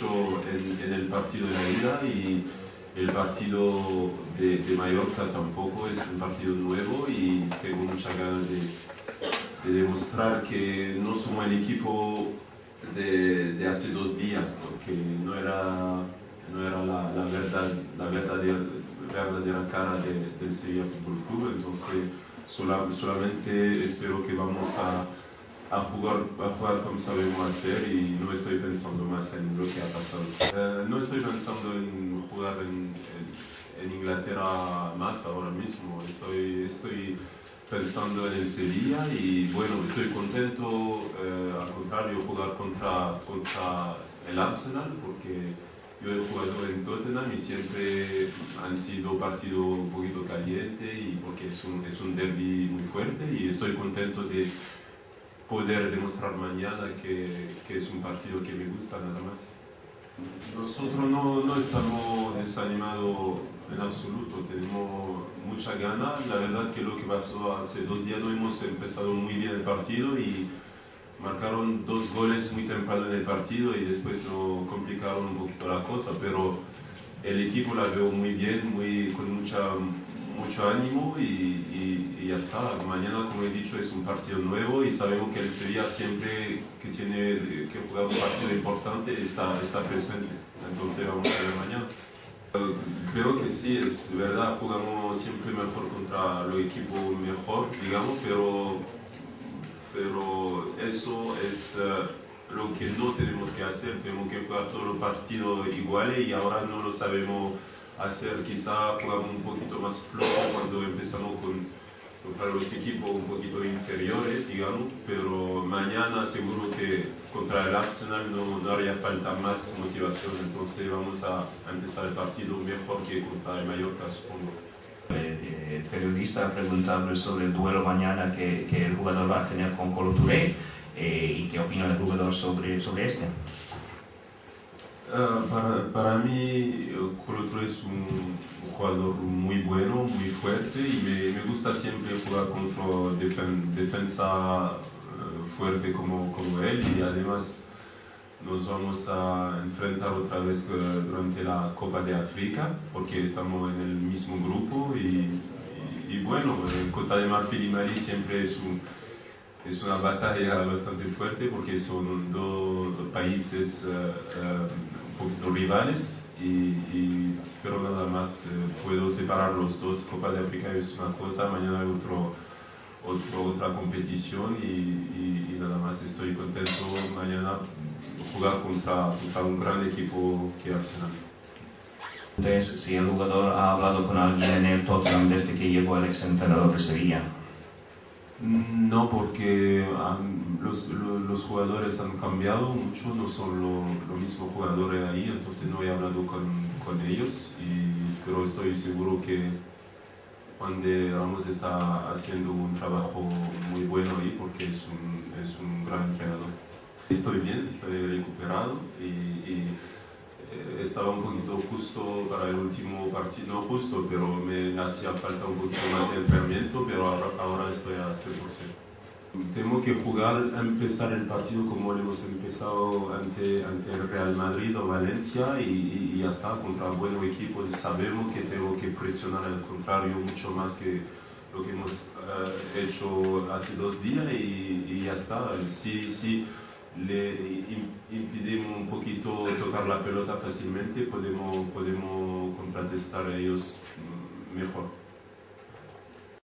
mucho en el partido de la ida y el partido de Mallorca tampoco es un partido nuevo y tengo muchas ganas de demostrar que no somos el equipo de hace 2 días, porque no era la verdadera cara del Sevilla Fútbol Club. Entonces solamente espero que vamos a jugar como sabemos hacer y no estoy pensando más en lo que ha pasado. No estoy pensando en jugar en Inglaterra más ahora mismo. Estoy pensando en el Sevilla y bueno, estoy contento, al contrario, jugar contra el Arsenal, porque yo he jugado en Tottenham y siempre han sido partidos un poquito calientes y porque es un derbi muy fuerte y estoy contento de poder demostrar mañana que es un partido que me gusta nada más. Nosotros no estamos desanimados en absoluto, tenemos mucha gana. La verdad que lo que pasó hace 2 días no hemos empezado muy bien el partido y marcaron 2 goles muy temprano en el partido y después nos complicaron un poquito la cosa, pero el equipo la veo muy bien, con mucho ánimo y ya está. Mañana, como he dicho, es un partido nuevo y sabemos que el Sevilla siempre que tiene que jugar un partido importante está presente. Entonces vamos a ver mañana. Creo que sí, es verdad, jugamos siempre mejor contra los equipos mejor, digamos, pero eso es lo que no tenemos que hacer. Tenemos que jugar todos los partidos iguales y ahora no lo sabemos hacer. Quizá jugamos un poquito más flojo cuando empezamos contra los equipos un poquito inferiores, digamos, pero mañana seguro que contra el Arsenal no haría falta más motivación, entonces vamos a empezar el partido mejor que contra el Mallorca, supongo. El periodista preguntable sobre el duelo mañana que el jugador va a tener con Kolo Touré y qué opina el jugador sobre este. Para mí, Kolo Touré es un jugador muy bueno, muy fuerte y me gusta siempre jugar contra defensa fuerte como él y además nos vamos a enfrentar otra vez durante la Copa de África porque estamos en el mismo grupo y bueno, Costa de Marfil y Mali siempre es una batalla bastante fuerte porque son 2 países un poquito rivales pero nada más puedo separar los dos. Copa de África es una cosa, mañana hay otra competición y nada más estoy contento mañana jugar contra un gran equipo que Arsenal. Entonces, si el jugador ha hablado con alguien en el Tottenham desde que llegó el exentrenador de Sevilla. No, porque los jugadores han cambiado mucho, no son los mismos jugadores ahí, entonces no he hablado con ellos, pero estoy seguro que Juan de Ramos está haciendo un trabajo muy bueno ahí porque es un gran entrenador. Estoy bien, estoy recuperado y estaba un poquito justo para el último partido, no justo, pero me hacía falta un poquito más de entrenamiento, pero ahora estoy a 100%. Tengo que empezar el partido como lo hemos empezado ante el Real Madrid o Valencia y ya está, contra un buen equipo. Sabemos que tengo que presionar al contrario mucho más que lo que hemos hecho hace 2 días y ya está. Si le impedimos un poquito tocar la pelota fácilmente, podemos contrarrestar a ellos mejor.